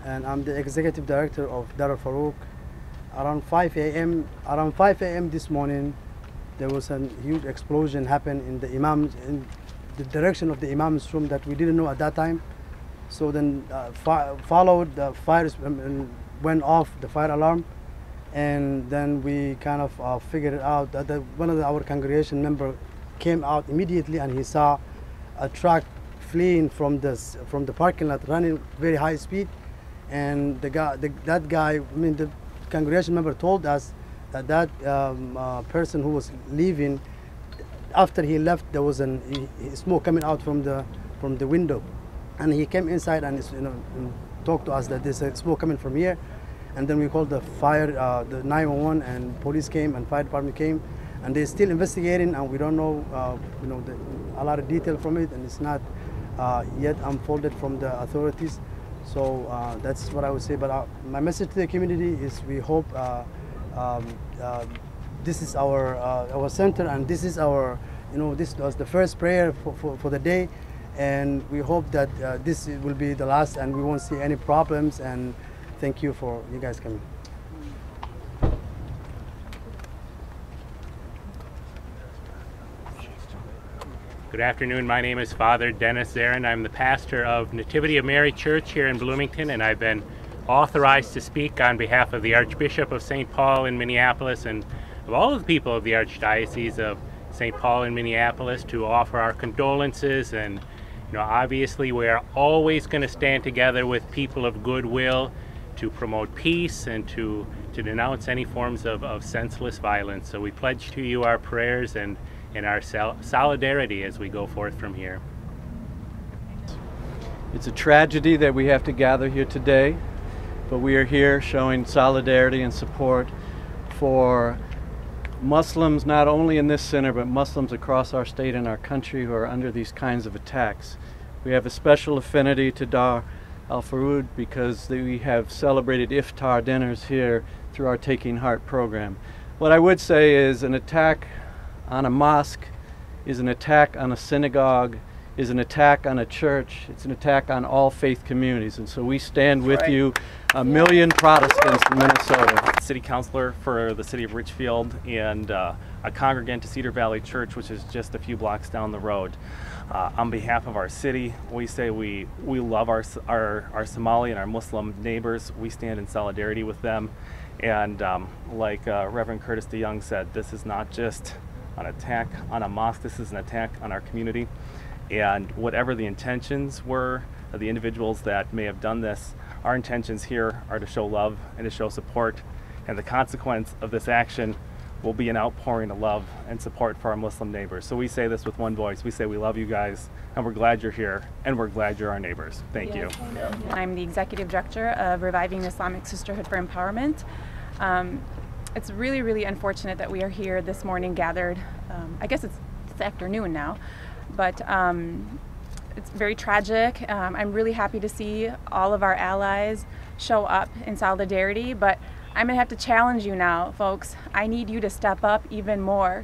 and I'm the executive director of Farooq. Around 5 a.m. this morning, there was a huge explosion happened in the the direction of the imam's room that we didn't know at that time. So then followed the fires and went off the fire alarm, and then we kind of figured it out that one of our congregation member came out immediately, and he saw a truck fleeing from the parking lot, running very high speed, and the congregation member told us that person who was leaving, after he left, there was smoke coming out from the window, and he came inside and talked to us that there's smoke coming from here, and then we called the fire, the 911, and police came and fire department came, and they're still investigating, and we don't know a lot of detail from it, and it's not yet unfolded from the authorities. So that's what I would say. But my message to the community is we hope this is our center, and this is our, this was the first prayer for the day, and we hope that this will be the last, and we won't see any problems. And thank you for you guys coming. Good afternoon. My name is Father Dennis Zarin. I'm the pastor of Nativity of Mary Church here in Bloomington, and I've been authorized to speak on behalf of the Archbishop of St. Paul in Minneapolis and of all of the people of the Archdiocese of St. Paul in Minneapolis to offer our condolences. And obviously we are always going to stand together with people of goodwill to promote peace and to denounce any forms of senseless violence. So we pledge to you our prayers and our solidarity as we go forth from here. It's a tragedy that we have to gather here today, but we are here showing solidarity and support for Muslims, not only in this center, but Muslims across our state and our country who are under these kinds of attacks. We have a special affinity to Dar al-Farooq because we have celebrated iftar dinners here through our Taking Heart program. What I would say is an attack on a mosque is an attack on a synagogue, is an attack on a church. It's an attack on all faith communities. And so we stand with you, a million Protestants in Minnesota. City councilor for the city of Richfield and a congregant to Cedar Valley Church, which is just a few blocks down the road. On behalf of our city, we say we love our Somali and our Muslim neighbors. We stand in solidarity with them. And like Reverend Curtis DeYoung said, this is not just an attack on a mosque, this is an attack on our community. And whatever the intentions were of the individuals that may have done this, our intentions here are to show love and to show support. And the consequence of this action will be an outpouring of love and support for our Muslim neighbors. So we say this with one voice. We say we love you guys, and we're glad you're here, and we're glad you're our neighbors. Thank you. I'm the executive director of Reviving Islamic Sisterhood for Empowerment. It's really, really unfortunate that we are here this morning gathered. I guess it's afternoon now, but it's very tragic. I'm really happy to see all of our allies show up in solidarity, but I'm gonna have to challenge you now, folks. I need you to step up even more.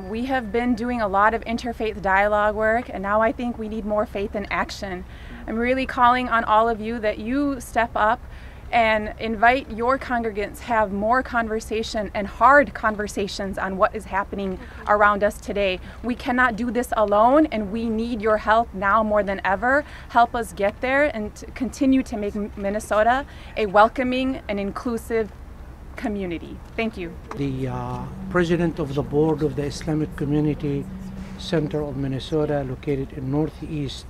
We have been doing a lot of interfaith dialogue work, and now I think we need more faith in action. I'm really calling on all of you that you step up and invite your congregants, have more conversation and hard conversations on what is happening around us today. We cannot do this alone, and we need your help now more than ever. Help us get there and to continue to make Minnesota a welcoming and inclusive community. Thank you. The president of the board of the Islamic Community Center of Minnesota, located in Northeast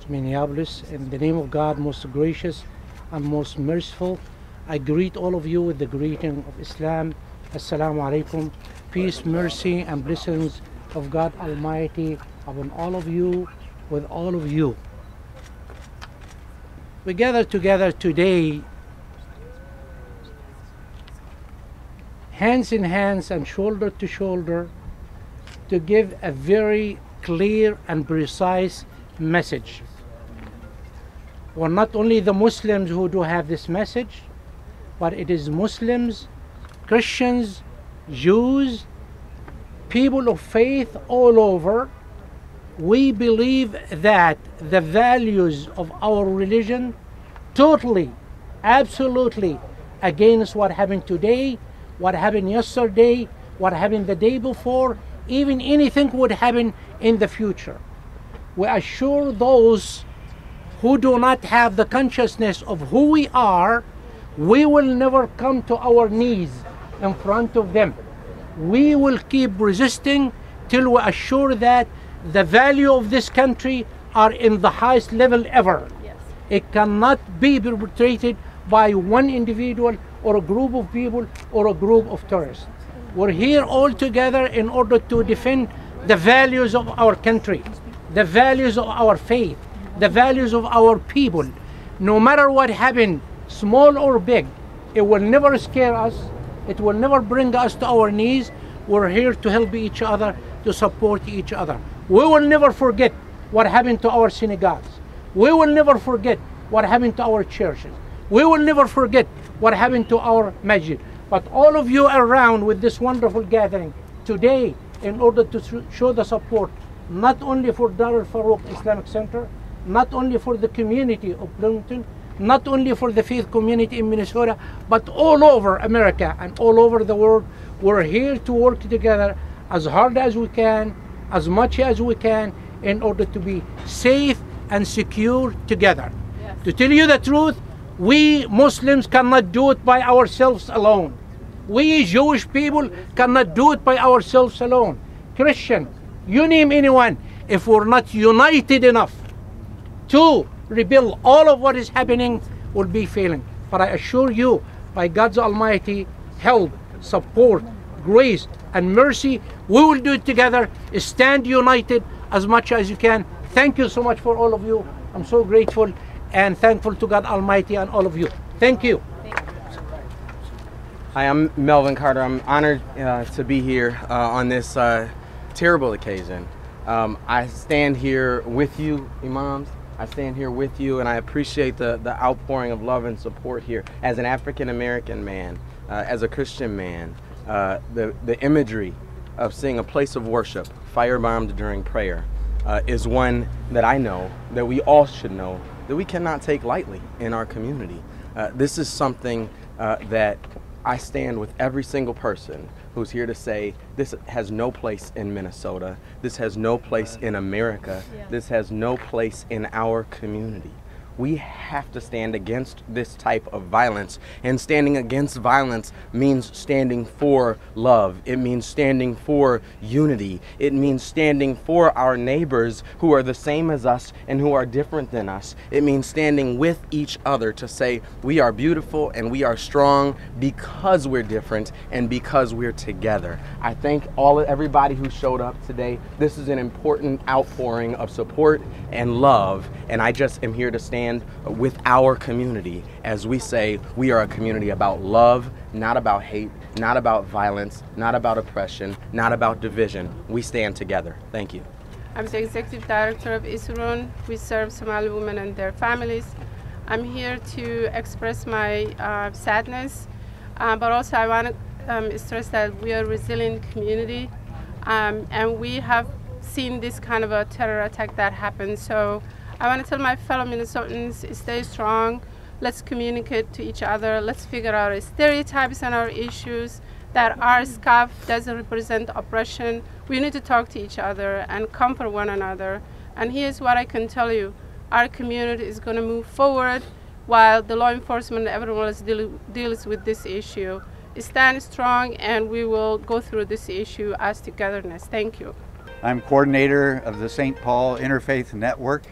Minneapolis. In the name of God, most gracious and most merciful, I greet all of you with the greeting of Islam. Assalamu alaikum. Peace, mercy, and blessings of God Almighty upon all of you, with all of you. We gather together today, hands in hands and shoulder to shoulder, to give a very clear and precise message. Well, not only the Muslims who do have this message, but it is Muslims, Christians, Jews, people of faith all over. We believe that the values of our religion totally absolutely against what happened today, what happened yesterday, what happened the day before, even anything would happen in the future. We assure those who do not have the consciousness of who we are, we will never come to our knees in front of them. We will keep resisting till we assure that the value of this country are in the highest level ever. Yes. It cannot be perpetrated by one individual or a group of people or a group of terrorists. We're here all together in order to defend the values of our country, the values of our faith, the values of our people. No matter what happened, small or big, it will never scare us. It will never bring us to our knees. We're here to help each other, to support each other. We will never forget what happened to our synagogues. We will never forget what happened to our churches. We will never forget what happened to our masjid. But all of you around with this wonderful gathering today, in order to show the support, not only for Dar al-Farooq Islamic Center, not only for the community of Bloomington, not only for the faith community in Minnesota, but all over America and all over the world. We're here to work together as hard as we can, as much as we can, in order to be safe and secure together. Yes. To tell you the truth, we Muslims cannot do it by ourselves alone. We Jewish people cannot do it by ourselves alone. Christian, you name anyone, if we're not united enough to rebuild all of what is happening, will be failing. But I assure you, by God's almighty help, support, grace, and mercy, we will do it together. Stand united as much as you can. Thank you so much for all of you. I'm so grateful and thankful to God Almighty and all of you. Thank you. Hi, I'm Melvin Carter. I'm honored to be here on this terrible occasion. I stand here with you, Imams. I stand here with you, and I appreciate the outpouring of love and support here. As an African-American man, as a Christian man, the imagery of seeing a place of worship firebombed during prayer is one that I know, that we all should know, that we cannot take lightly in our community. This is something that I stand with every single person who's here to say this has no place in Minnesota, this has no place in America, this has no place in our community. We have to stand against this type of violence, and standing against violence means standing for love. It means standing for unity. It means standing for our neighbors who are the same as us and who are different than us. It means standing with each other to say we are beautiful and we are strong because we're different and because we're together. I thank everybody who showed up today. This is an important outpouring of support and love, and I just am here to stand with our community as we say we are a community about love, not about hate, not about violence, not about oppression, not about division. We stand together. Thank you. I'm the Executive Director of ISRUN. We serve Somali women and their families. I'm here to express my sadness, but also I want to stress that we are a resilient community, and we have seen this kind of a terror attack that happened. So I want to tell my fellow Minnesotans, stay strong. Let's communicate to each other. Let's figure out our stereotypes and our issues, that our scarf doesn't represent oppression. We need to talk to each other and comfort one another. And here's what I can tell you. Our community is going to move forward while the law enforcement and everyone else deals with this issue. Stand strong, and we will go through this issue as togetherness. Thank you. I'm coordinator of the St. Paul Interfaith Network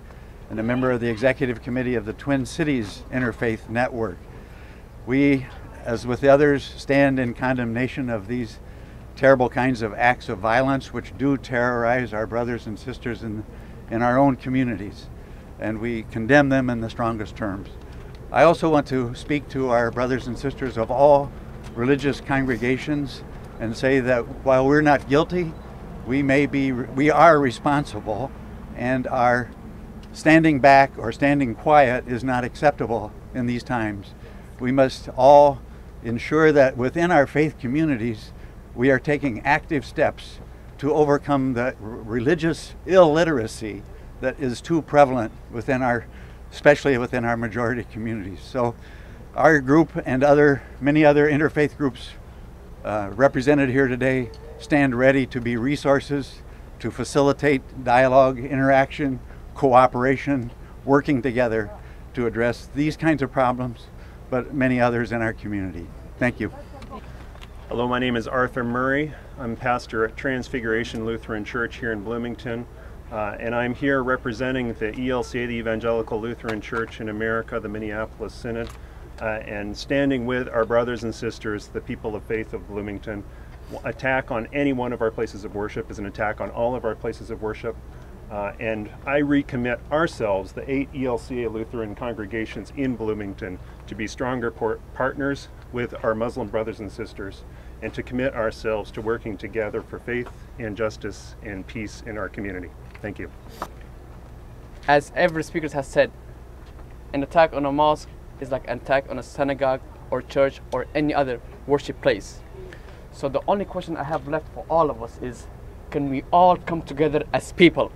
and a member of the executive committee of the Twin Cities Interfaith Network. We, as with the others, stand in condemnation of these terrible kinds of acts of violence which do terrorize our brothers and sisters in our own communities, and we condemn them in the strongest terms. I also want to speak to our brothers and sisters of all religious congregations and say that while we're not guilty, we are responsible, and our standing back or standing quiet is not acceptable in these times. We must all ensure that within our faith communities we are taking active steps to overcome the religious illiteracy that is too prevalent within especially within our majority communities. So Our group and many other interfaith groups represented here today stand ready to be resources to facilitate dialogue, interaction, cooperation, working together to address these kinds of problems, but many others in our community. Thank you. Hello, my name is Arthur Murray. I'm pastor at Transfiguration Lutheran Church here in Bloomington, and I'm here representing the ELCA, the Evangelical Lutheran Church in America, the Minneapolis Synod, and standing with our brothers and sisters, the people of faith of Bloomington. Attack on any one of our places of worship is an attack on all of our places of worship, and I recommit ourselves, the 8 ELCA Lutheran congregations in Bloomington, to be stronger partners with our Muslim brothers and sisters, and to commit ourselves to working together for faith and justice and peace in our community. Thank you. As every speaker has said, an attack on a mosque is like an attack on a synagogue or church or any other worship place. So the only question I have left for all of us is, can we all come together as people?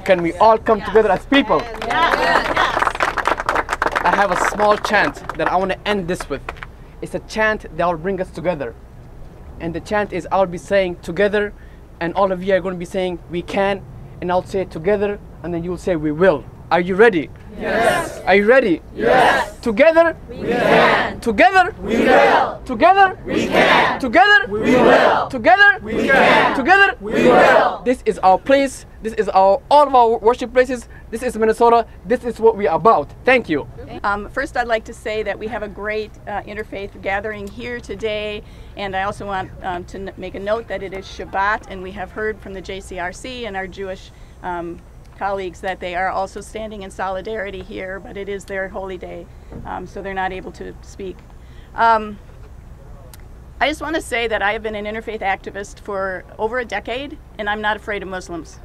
Can we all come together as people? I have a small chant that I want to end this with. It's a chant that will bring us together. And the chant is, I'll be saying together, and all of you are going to be saying we can, and I'll say together, and then you'll say we will. Are you ready? Yes. Are you ready? Yes. Together? We can. Together? We will. Together? We can. Together? We will. Together? We can. Together? We will. This is our place. This is all of our worship places. This is Minnesota. This is what we are about. Thank you. First, I'd like to say that we have a great interfaith gathering here today, and I also want to make a note that it is Shabbat, and we have heard from the JCRC and our Jewish colleagues that they are also standing in solidarity here, but it is their holy day, so they're not able to speak. I just want to say that I have been an interfaith activist for over a decade, and I'm not afraid of Muslims.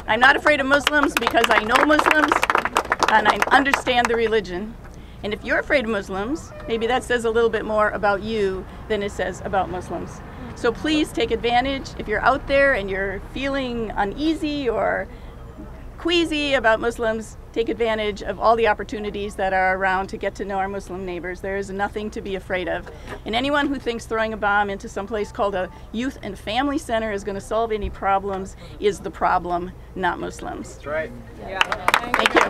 I'm not afraid of Muslims because I know Muslims and I understand the religion. And if you're afraid of Muslims, maybe that says a little bit more about you than it says about Muslims. So please take advantage. If you're out there and you're feeling uneasy or queasy about Muslims, take advantage of all the opportunities that are around to get to know our Muslim neighbors. There is nothing to be afraid of. And anyone who thinks throwing a bomb into some place called a youth and family center is going to solve any problems is the problem, not Muslims. That's right. Yeah. Thank you.